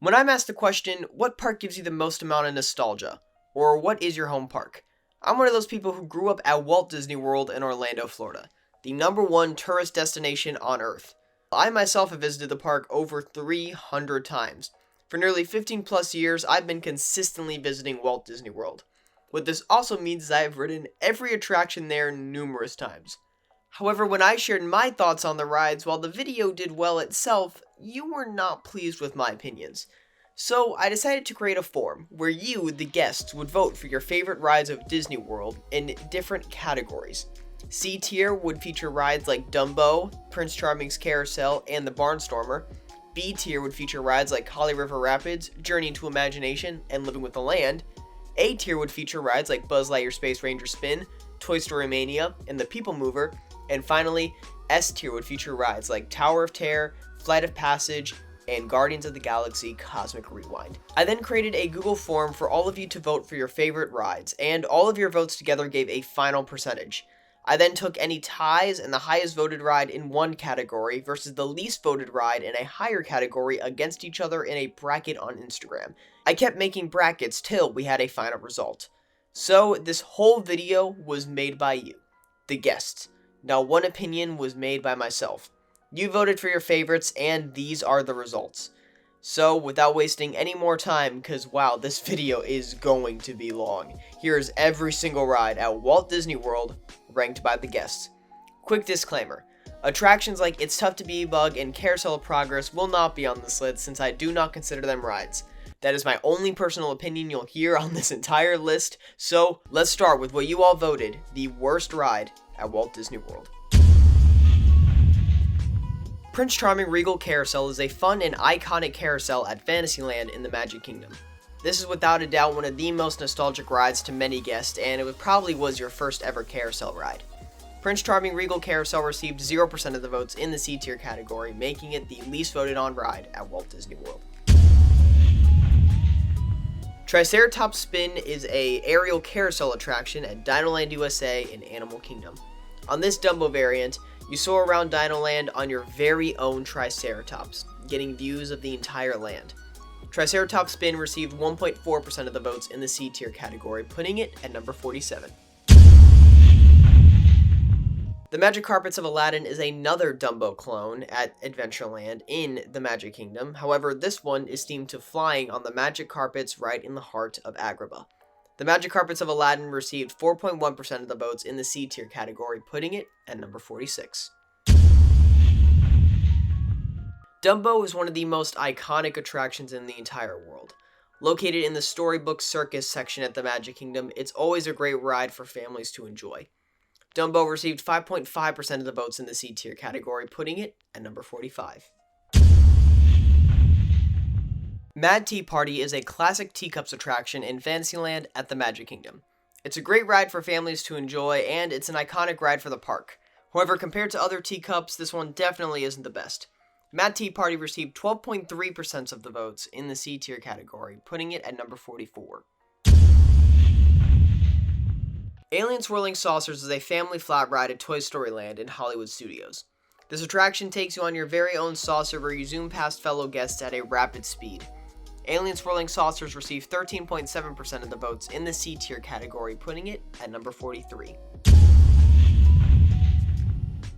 When I'm asked the question, what park gives you the most amount of nostalgia? Or what is your home park? I'm one of those people who grew up at Walt Disney World in Orlando, Florida, the #1 tourist destination on Earth. I myself have visited the park over 300 times. For nearly 15 plus years, I've been consistently visiting Walt Disney World. What this also means is I have ridden every attraction there numerous times. However, when I shared my thoughts on the rides, while the video did well itself, you were not pleased with my opinions. So I decided to create a form where you, the guests, would vote for your favorite rides of Disney World in different categories. C tier would feature rides like Dumbo, Prince Charming's Carousel, and the Barnstormer. B tier would feature rides like Holly River Rapids, Journey into Imagination, and Living with the Land. A tier would feature rides like Buzz Lightyear Space Ranger Spin, Toy Story Mania, and the People Mover. And finally, S tier would feature rides like Tower of Terror, Flight of Passage, and Guardians of the Galaxy Cosmic Rewind. I then created a Google form for all of you to vote for your favorite rides, and all of your votes together gave a final percentage. I then took any ties and the highest voted ride in one category versus the least voted ride in a higher category against each other in a bracket on Instagram. I kept making brackets till we had a final result. So this whole video was made by you, the guests. Now, one opinion was made by myself. You voted for your favorites, and these are the results. So, without wasting any more time, because wow, this video is going to be long, here's every single ride at Walt Disney World, ranked by the guests. Quick disclaimer, attractions like It's Tough to Be a Bug and Carousel of Progress will not be on this list since I do not consider them rides. That is my only personal opinion you'll hear on this entire list, so let's start with what you all voted the worst ride at Walt Disney World. Prince Charming Regal Carousel is a fun and iconic carousel at Fantasyland in the Magic Kingdom. This is without a doubt one of the most nostalgic rides to many guests, and it probably was your first ever carousel ride. Prince Charming Regal Carousel received 0% of the votes in the C tier category, making it the least voted on ride at Walt Disney World. Triceratops Spin is a aerial carousel attraction at Dinoland USA in Animal Kingdom. On this Dumbo variant, you soar around Dinoland on your very own Triceratops, getting views of the entire land. Triceratops Spin received 1.4% of the votes in the C tier category, putting it at number 47. The Magic Carpets of Aladdin is another Dumbo clone at Adventureland in the Magic Kingdom. However, this one is themed to flying on the Magic Carpets right in the heart of Agrabah. The Magic Carpets of Aladdin received 4.1% of the votes in the C tier category, putting it at number 46. Dumbo is one of the most iconic attractions in the entire world. Located in the Storybook Circus section at the Magic Kingdom, it's always a great ride for families to enjoy. Dumbo received 5.5% of the votes in the C tier category, putting it at number 45. Mad Tea Party is a classic teacups attraction in Fantasyland at the Magic Kingdom. It's a great ride for families to enjoy, and it's an iconic ride for the park. However, compared to other teacups, this one definitely isn't the best. Mad Tea Party received 12.3% of the votes in the C tier category, putting it at number 44. Alien Swirling Saucers is a family flat ride at Toy Story Land in Hollywood Studios. This attraction takes you on your very own saucer where you zoom past fellow guests at a rapid speed. Alien Swirling Saucers received 13.7% of the votes in the C tier category, putting it at number 43.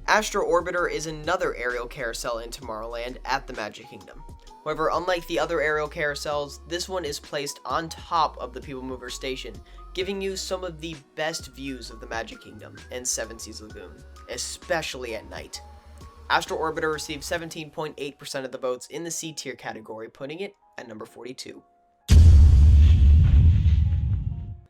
Astro Orbiter is another aerial carousel in Tomorrowland at the Magic Kingdom. However, unlike the other aerial carousels, this one is placed on top of the People Mover station, giving you some of the best views of the Magic Kingdom and Seven Seas Lagoon, especially at night. Astro Orbiter received 17.8% of the votes in the C tier category, putting it at number 42.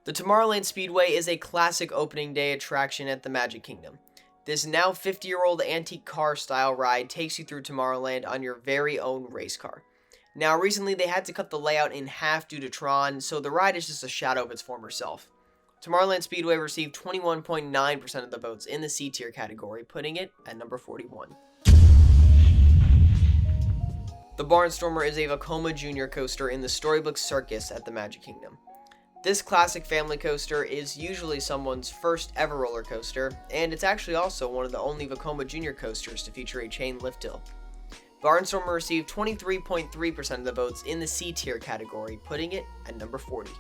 The Tomorrowland Speedway is a classic opening day attraction at the Magic Kingdom. This now 50-year-old antique car style ride takes you through Tomorrowland on your very own race car. Now, recently they had to cut the layout in half due to Tron, so the ride is just a shadow of its former self. Tomorrowland Speedway received 21.9% of the votes in the C tier category, putting it at number 41. The Barnstormer is a Vekoma Jr. coaster in the Storybook Circus at the Magic Kingdom. This classic family coaster is usually someone's first ever roller coaster, and it's actually also one of the only Vekoma Jr. coasters to feature a chain lift hill. Barnstormer received 23.3% of the votes in the C tier category, putting it at number 40.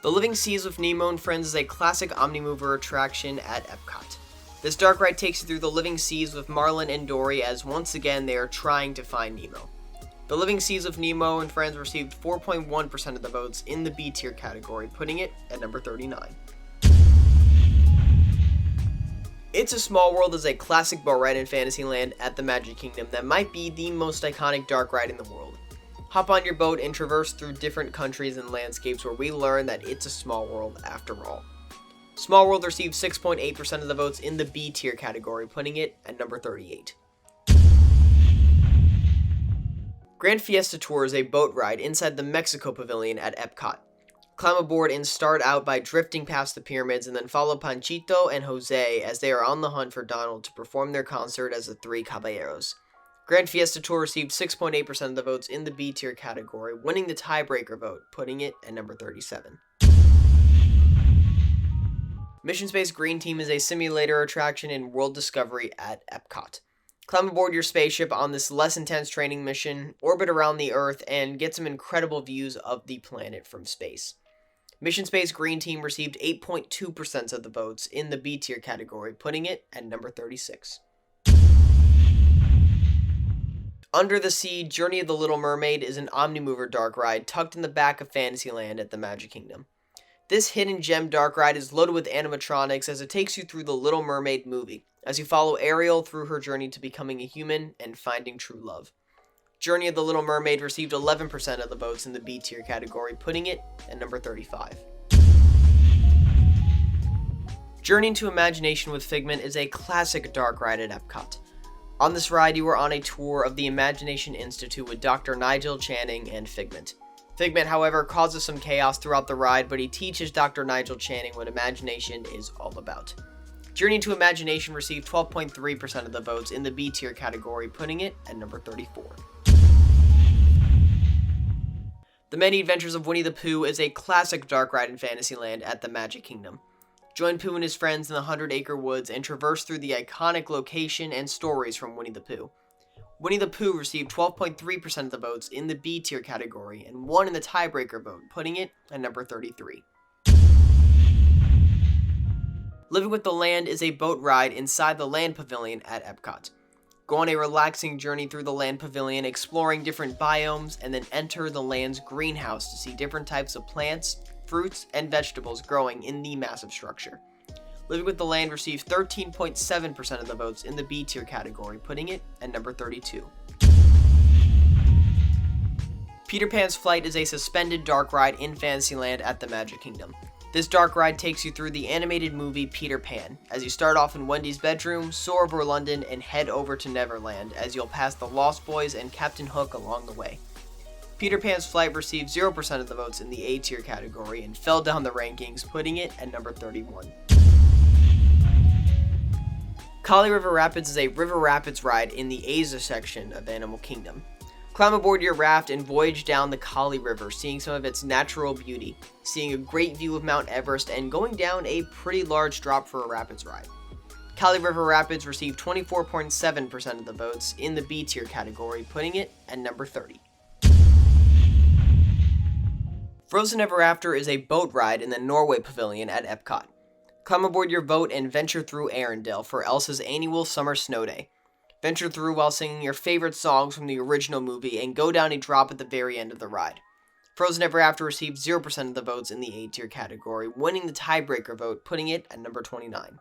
The Living Seas with Nemo and Friends is a classic Omnimover attraction at Epcot. This dark ride takes you through the living seas with Marlin and Dory as once again they are trying to find Nemo. The Living Seas of Nemo and Friends received 4.1% of the votes in the B tier category, putting it at number 39. It's a Small World is a classic boat ride in Fantasyland at the Magic Kingdom that might be the most iconic dark ride in the world. Hop on your boat and traverse through different countries and landscapes where we learn that it's a small world after all. Small World received 6.8% of the votes in the B tier category, putting it at number 38. Grand Fiesta Tour is a boat ride inside the Mexico Pavilion at Epcot. Climb aboard and start out by drifting past the pyramids and then follow Panchito and Jose as they are on the hunt for Donald to perform their concert as the Three Caballeros. Grand Fiesta Tour received 6.8% of the votes in the B tier category, winning the tiebreaker vote, putting it at number 37. Mission Space Green Team is a simulator attraction in World Discovery at Epcot. Climb aboard your spaceship on this less intense training mission, orbit around the Earth, and get some incredible views of the planet from space. Mission Space Green Team received 8.2% of the votes in the B tier category, putting it at number 36. Under the Sea, Journey of the Little Mermaid is an Omnimover dark ride tucked in the back of Fantasyland at the Magic Kingdom. This hidden gem dark ride is loaded with animatronics as it takes you through the Little Mermaid movie, as you follow Ariel through her journey to becoming a human and finding true love. Journey of the Little Mermaid received 11% of the votes in the B tier category, putting it at number 35. Journey into Imagination with Figment is a classic dark ride at Epcot. On this ride, you are on a tour of the Imagination Institute with Dr. Nigel Channing and Figment. Figment, however, causes some chaos throughout the ride, but he teaches Dr. Nigel Channing what imagination is all about. Journey into Imagination received 12.3% of the votes in the B tier category, putting it at number 34. The Many Adventures of Winnie the Pooh is a classic dark ride in Fantasyland at the Magic Kingdom. Join Pooh and his friends in the 100-acre woods and traverse through the iconic location and stories from Winnie the Pooh. Winnie the Pooh received 12.3% of the votes in the B tier category and won in the tiebreaker vote, putting it at number 33. Living with the Land is a boat ride inside the Land Pavilion at Epcot. Go on a relaxing journey through the Land Pavilion, exploring different biomes, and then enter the land's greenhouse to see different types of plants, fruits, and vegetables growing in the massive structure. Living with the Land received 13.7% of the votes in the B tier category, putting it at number 32. Peter Pan's Flight is a suspended dark ride in Fantasyland at the Magic Kingdom. This dark ride takes you through the animated movie Peter Pan, as you start off in Wendy's bedroom, soar over London, and head over to Neverland, as you'll pass the Lost Boys and Captain Hook along the way. Peter Pan's Flight received 0% of the votes in the A tier category and fell down the rankings, putting it at number 31. Kali River Rapids is a river rapids ride in the Asia section of Animal Kingdom. Climb aboard your raft and voyage down the Kali River, seeing some of its natural beauty, seeing a great view of Mount Everest, and going down a pretty large drop for a rapids ride. Kali River Rapids received 24.7% of the votes in the B tier category, putting it at number 30. Frozen Ever After is a boat ride in the Norway Pavilion at Epcot. Climb aboard your boat and venture through Arendelle for Elsa's annual summer snow day. Venture through while singing your favorite songs from the original movie and go down a drop at the very end of the ride. Frozen Ever After received 0% of the votes in the A tier category, winning the tiebreaker vote, putting it at number 29.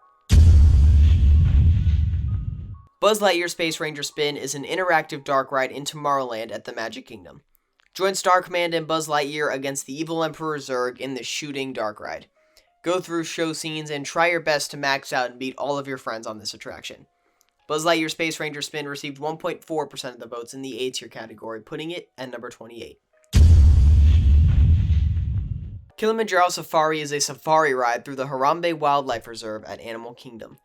Buzz Lightyear Space Ranger Spin is an interactive dark ride in Tomorrowland at the Magic Kingdom. Join Star Command and Buzz Lightyear against the evil Emperor Zurg in the shooting dark ride. Go through show scenes and try your best to max out and beat all of your friends on this attraction. Buzz Lightyear Space Ranger Spin received 1.4% of the votes in the A tier category, putting it at number 28. Kilimanjaro Safari is a safari ride through the Harambe Wildlife Reserve at Animal Kingdom.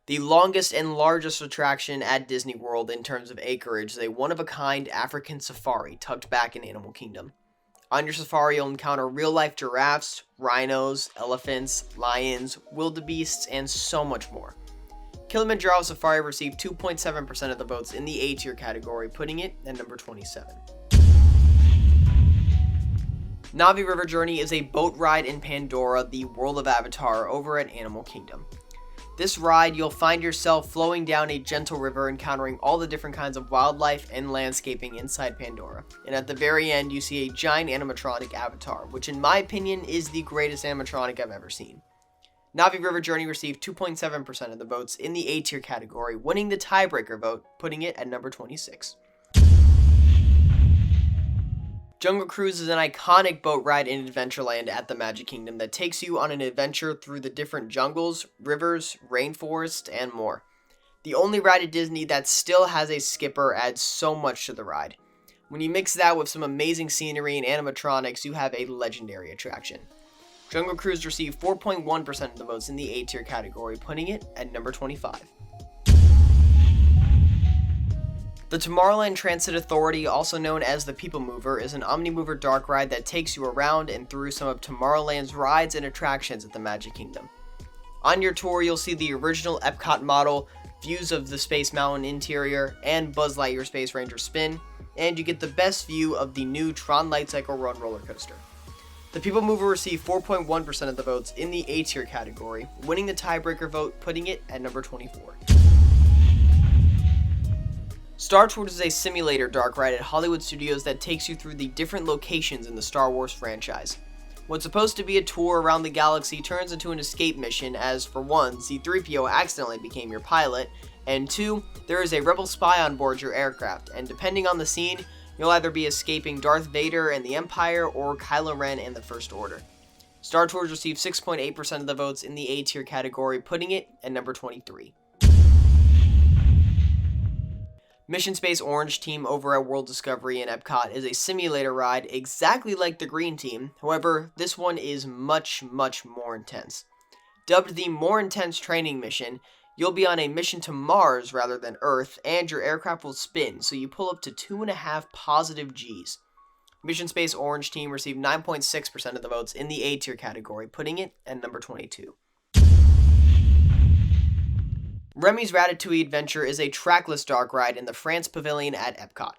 The longest and largest attraction at Disney World in terms of acreage is a one-of-a-kind African safari tucked back in Animal Kingdom. On your safari, you'll encounter real-life giraffes, rhinos, elephants, lions, wildebeests, and so much more. Kilimanjaro Safari received 2.7% of the votes in the A tier category, putting it at number 27. Navi River Journey is a boat ride in Pandora, the world of Avatar, over at Animal Kingdom. This ride, you'll find yourself flowing down a gentle river, encountering all the different kinds of wildlife and landscaping inside Pandora. And at the very end, you see a giant animatronic avatar, which in my opinion is the greatest animatronic I've ever seen. Navi River Journey received 2.7% of the votes in the A tier category, winning the tiebreaker vote, putting it at number 26. Jungle Cruise is an iconic boat ride in Adventureland at the Magic Kingdom that takes you on an adventure through the different jungles, rivers, rainforests, and more. The only ride at Disney that still has a skipper adds so much to the ride. When you mix that with some amazing scenery and animatronics, you have a legendary attraction. Jungle Cruise received 4.1% of the votes in the A tier category, putting it at number 25. The Tomorrowland Transit Authority, also known as the People Mover, is an Omnimover dark ride that takes you around and through some of Tomorrowland's rides and attractions at the Magic Kingdom. On your tour, you'll see the original Epcot model, views of the Space Mountain interior, and Buzz Lightyear Space Ranger Spin, and you get the best view of the new Tron Light Cycle Run roller coaster. The People Mover received 4.1% of the votes in the A tier category, winning the tiebreaker vote, putting it at number 24. Star Tours is a simulator dark ride at Hollywood Studios that takes you through the different locations in the Star Wars franchise. What's supposed to be a tour around the galaxy turns into an escape mission as, for one, C-3PO accidentally became your pilot, and two, there is a rebel spy on board your aircraft, and depending on the scene, you'll either be escaping Darth Vader and the Empire or Kylo Ren and the First Order. Star Tours received 6.8% of the votes in the A tier category, putting it at number 23. Mission Space Orange Team over at World Discovery in Epcot is a simulator ride exactly like the Green Team, however, this one is much more intense. Dubbed the More Intense Training Mission, you'll be on a mission to Mars rather than Earth, and your aircraft will spin, so you pull up to 2.5 positive Gs. Mission Space Orange Team received 9.6% of the votes in the A tier category, putting it at number 22. Remy's Ratatouille Adventure is a trackless dark ride in the France Pavilion at Epcot.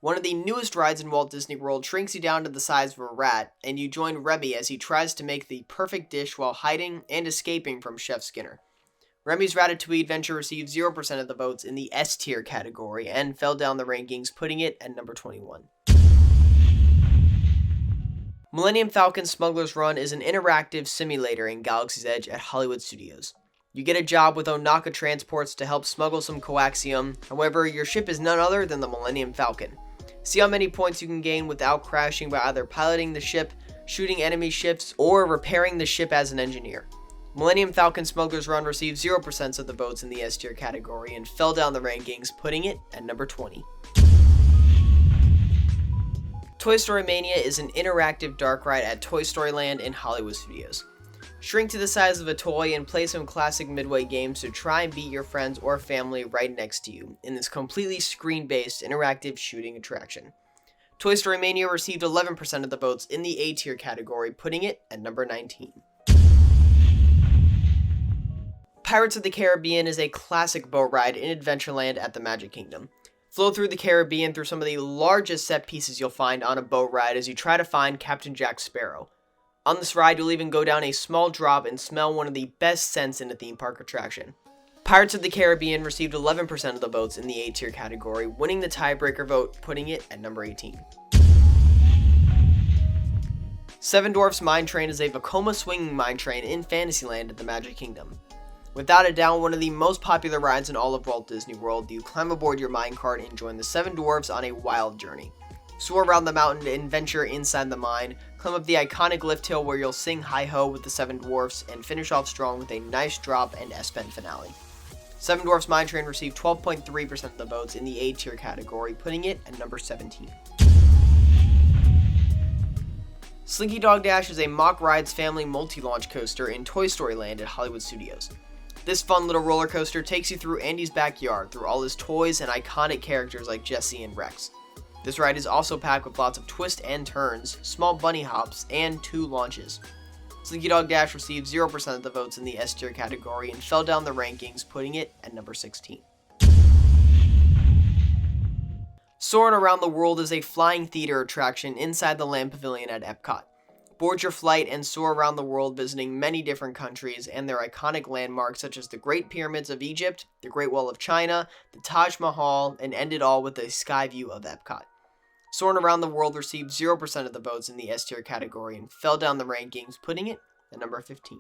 One of the newest rides in Walt Disney World shrinks you down to the size of a rat, and you join Remy as he tries to make the perfect dish while hiding and escaping from Chef Skinner. Remy's Ratatouille Adventure received 0% of the votes in the S tier category and fell down the rankings, putting it at number 21. Millennium Falcon Smugglers Run is an interactive simulator in Galaxy's Edge at Hollywood Studios. You get a job with Onaka Transports to help smuggle some coaxium, however, your ship is none other than the Millennium Falcon. See how many points you can gain without crashing by either piloting the ship, shooting enemy ships, or repairing the ship as an engineer. Millennium Falcon Smugglers Run received 0% of the votes in the S tier category and fell down the rankings, putting it at number 20. Toy Story Mania is an interactive dark ride at Toy Story Land in Hollywood Studios. Shrink to the size of a toy and play some classic Midway games to try and beat your friends or family right next to you in this completely screen-based interactive shooting attraction. Toy Story Mania received 11% of the votes in the A tier category, putting it at number 19. Pirates of the Caribbean is a classic boat ride in Adventureland at the Magic Kingdom. Flow through the Caribbean through some of the largest set pieces you'll find on a boat ride as you try to find Captain Jack Sparrow. On this ride, you'll even go down a small drop and smell one of the best scents in a theme park attraction. Pirates of the Caribbean received 11% of the votes in the A tier category, winning the tiebreaker vote, putting it at number 18. Seven Dwarfs Mine Train is a Vekoma swinging mine train in Fantasyland at the Magic Kingdom. Without a doubt, one of the most popular rides in all of Walt Disney World, you climb aboard your minecart and join the Seven Dwarfs on a wild journey. Soar around the mountain and venture inside the mine, climb up the iconic lift hill where you'll sing Hi-Ho with the Seven Dwarfs, and finish off strong with a nice drop and S-Pen finale. Seven Dwarfs Mine Train received 12.3% of the votes in the A tier category, putting it at number 17. Slinky Dog Dash is a Mock Rides family multi-launch coaster in Toy Story Land at Hollywood Studios. This fun little roller coaster takes you through Andy's backyard through all his toys and iconic characters like Jessie and Rex. This ride is also packed with lots of twists and turns, small bunny hops, and 2 launches. Slinky Dog Dash received 0% of the votes in the S tier category and fell down the rankings, putting it at number 16. Soarin' Around the World is a flying theater attraction inside the Land Pavilion at Epcot. Board your flight and soar around the world visiting many different countries and their iconic landmarks such as the Great Pyramids of Egypt, the Great Wall of China, the Taj Mahal, and end it all with a sky view of Epcot. Soarin' Around the World received 0% of the votes in the S tier category and fell down the rankings, putting it at number 15.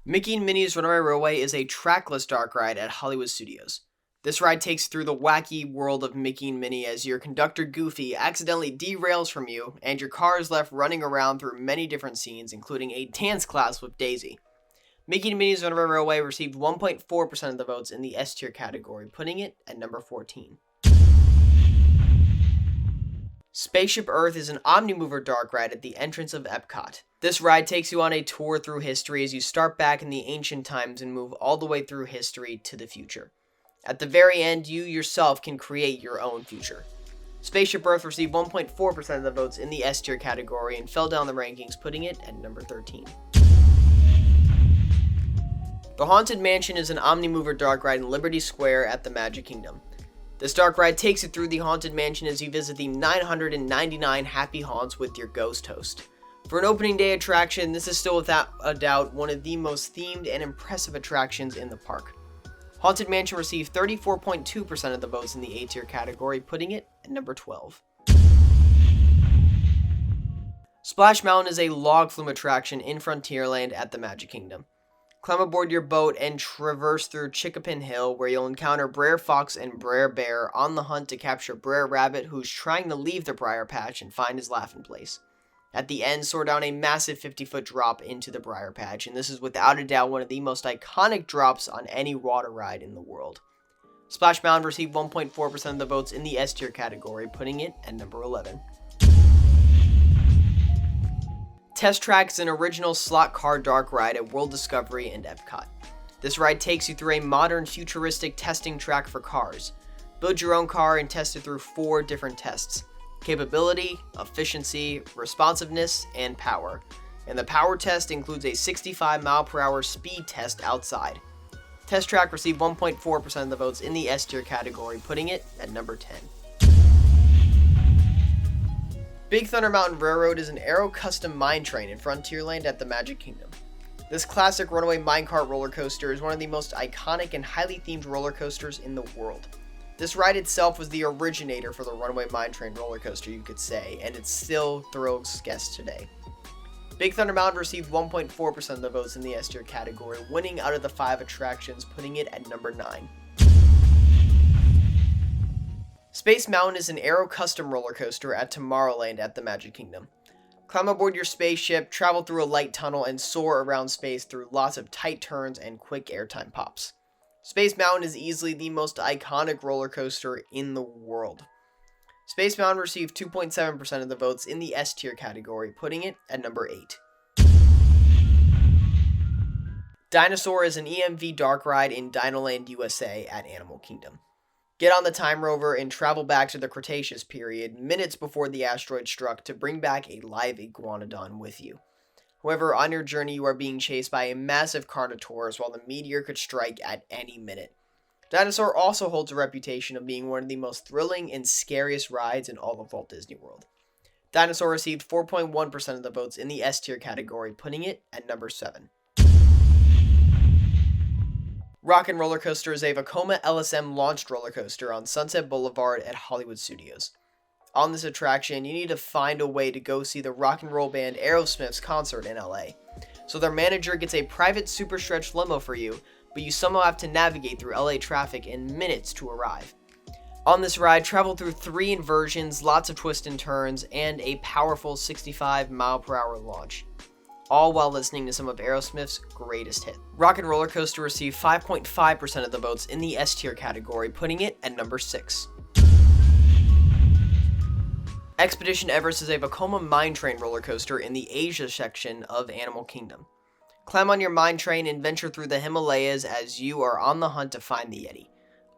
Mickey and Minnie's Runaway Railway is a trackless dark ride at Hollywood Studios. This ride takes you through the wacky world of Mickey and Minnie as your conductor Goofy accidentally derails from you and your car is left running around through many different scenes, including a dance class with Daisy. Mickey and Minnie's Runaway Railway received 1.4% of the votes in the S tier category, putting it at number 14. Spaceship Earth is an Omnimover dark ride at the entrance of Epcot. This ride takes you on a tour through history as you start back in the ancient times and move all the way through history to the future. At the very end, you yourself can create your own future. Spaceship Earth received 1.4% of the votes in the S tier category and fell down the rankings, putting it at number 13. The Haunted Mansion is an Omnimover dark ride in Liberty Square at the Magic Kingdom. This dark ride takes you through the Haunted Mansion as you visit the 999 happy haunts with your ghost host. For an opening day attraction, this is still without a doubt one of the most themed and impressive attractions in the park. Haunted Mansion received 34.2% of the votes in the A tier category, putting it at number 12. Splash Mountain is a log flume attraction in Frontierland at the Magic Kingdom. Climb aboard your boat and traverse through Chickapin Hill, where you'll encounter Brer Fox and Brer Bear on the hunt to capture Brer Rabbit, who's trying to leave the Briar Patch and find his laughing place. At the end, soar down a massive 50-foot drop into the Briar Patch, and this is without a doubt one of the most iconic drops on any water ride in the world. Splash Mountain received 1.4% of the votes in the S tier category, putting it at number 11. Test Track is an original slot car dark ride at World Discovery and Epcot. This ride takes you through a modern futuristic testing track for cars. Build your own car and test it through 4 different tests: capability, efficiency, responsiveness, and power. And the power test includes a 65 mph speed test outside. Test Track received 1.4% of the votes in the S tier category, putting it at number 10. Big Thunder Mountain Railroad is an Aero custom mine train in Frontierland at the Magic Kingdom. This classic runaway minecart roller coaster is one of the most iconic and highly themed roller coasters in the world. This ride itself was the originator for the runaway mine train roller coaster, you could say, and it still thrills guests today. Big Thunder Mountain received 1.4% of the votes in the S tier category, winning out of the 5 attractions, putting it at number 9. Space Mountain is an Aero custom roller coaster at Tomorrowland at the Magic Kingdom. Climb aboard your spaceship, travel through a light tunnel, and soar around space through lots of tight turns and quick airtime pops. Space Mountain is easily the most iconic roller coaster in the world. Space Mountain received 2.7% of the votes in the S tier category, putting it at number 8. Dinosaur is an EMV dark ride in Dinoland USA at Animal Kingdom. Get on the Time Rover and travel back to the Cretaceous period, minutes before the asteroid struck, to bring back a live iguanodon with you. However, on your journey you are being chased by a massive Carnotaurus while the meteor could strike at any minute. Dinosaur also holds a reputation of being one of the most thrilling and scariest rides in all of Walt Disney World. Dinosaur received 4.1% of the votes in the S tier category, putting it at number 7. Rockin' Roller Coaster is a Vekoma LSM launched roller coaster on Sunset Boulevard at Hollywood Studios. On this attraction, you need to find a way to go see the rock and roll band Aerosmith's concert in LA. So their manager gets a private super stretch limo for you, but you somehow have to navigate through LA traffic in minutes to arrive. On this ride, travel through 3 inversions, lots of twists and turns, and a powerful 65 mph launch, all while listening to some of Aerosmith's greatest hits. Rockin' Roller Coaster received 5.5% of the votes in the S tier category, putting it at number 6. Expedition Everest is a Vekoma mine train roller coaster in the Asia section of Animal Kingdom. Climb on your mine train and venture through the Himalayas as you are on the hunt to find the Yeti.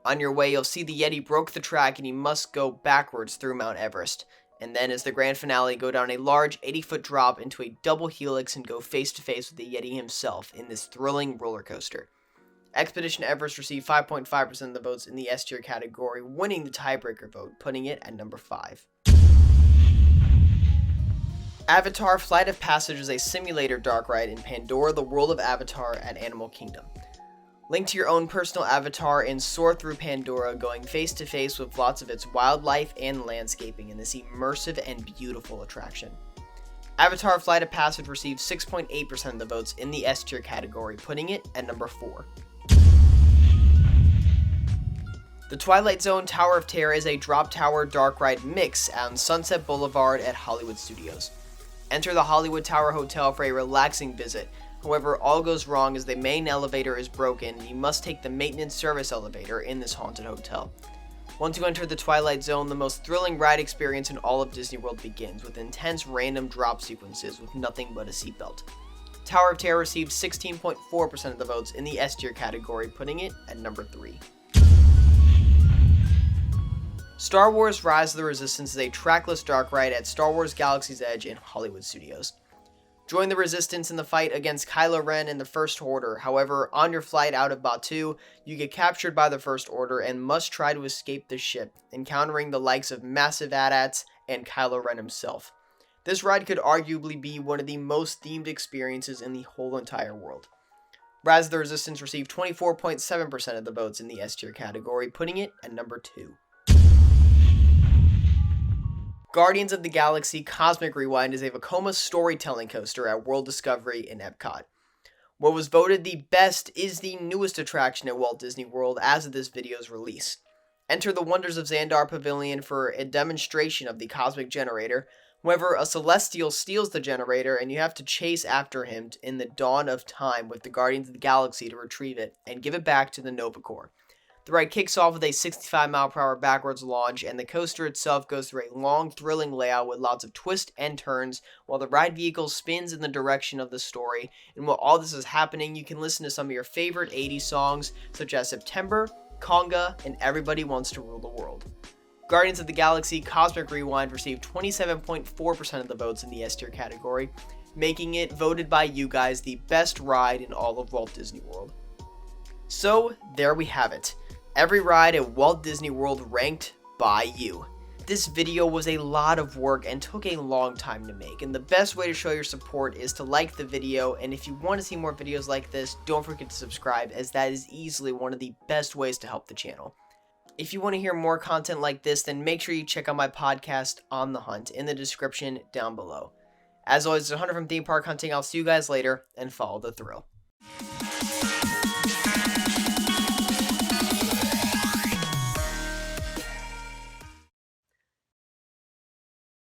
On your way, you'll see the Yeti broke the track and you must go backwards through Mount Everest. and then as the grand finale, go down a large 80-foot drop into a double helix and go face-to-face with the Yeti himself in this thrilling roller coaster. Expedition Everest received 5.5% of the votes in the S tier category, winning the tiebreaker vote, putting it at number 5. Avatar Flight of Passage is a simulator dark ride in Pandora, the world of Avatar at Animal Kingdom. Link to your own personal avatar and soar through Pandora, going face to face with lots of its wildlife and landscaping in this immersive and beautiful attraction. Avatar Flight of Passage received 6.8% of the votes in the S tier category, putting it at number 4. The Twilight Zone Tower of Terror is a drop tower dark ride mix on Sunset Boulevard at Hollywood Studios. Enter the Hollywood Tower Hotel for a relaxing visit. However, all goes wrong as the main elevator is broken and you must take the maintenance service elevator in this haunted hotel. Once you enter the Twilight Zone, the most thrilling ride experience in all of Disney World begins, with intense random drop sequences with nothing but a seatbelt. Tower of Terror received 16.4% of the votes in the S tier category, putting it at number 3. Star Wars Rise of the Resistance is a trackless dark ride at Star Wars Galaxy's Edge in Hollywood Studios. Join the Resistance in the fight against Kylo Ren and the First Order. However, on your flight out of Batuu, you get captured by the First Order and must try to escape the ship, encountering the likes of massive AT-ATs and Kylo Ren himself. This ride could arguably be one of the most themed experiences in the whole entire world. Rise of the Resistance received 24.7% of the votes in the S tier category, putting it at number 2. Guardians of the Galaxy Cosmic Rewind is a Vekoma storytelling coaster at World Discovery in Epcot. What was voted the best is the newest attraction at Walt Disney World as of this video's release. Enter the Wonders of Xandar Pavilion for a demonstration of the Cosmic Generator. However, a Celestial steals the generator and you have to chase after him in the dawn of time with the Guardians of the Galaxy to retrieve it and give it back to the Nova Corps. The ride kicks off with a 65-mile-per-hour backwards launch, and the coaster itself goes through a long, thrilling layout with lots of twists and turns, while the ride vehicle spins in the direction of the story. And while all this is happening, you can listen to some of your favorite 80s songs, such as September, Conga, and Everybody Wants to Rule the World. Guardians of the Galaxy Cosmic Rewind received 27.4% of the votes in the S tier category, making it, voted by you guys, the best ride in all of Walt Disney World. So, there we have it. Every ride at Walt Disney World ranked by you. This video was a lot of work and took a long time to make, and the best way to show your support is to like the video, and if you want to see more videos like this, don't forget to subscribe, as that is easily one of the best ways to help the channel. If you want to hear more content like this, then make sure you check out my podcast, On the Hunt, in the description down below. As always, it's 100 from Theme Park Hunting. I'll see you guys later, and follow the thrill.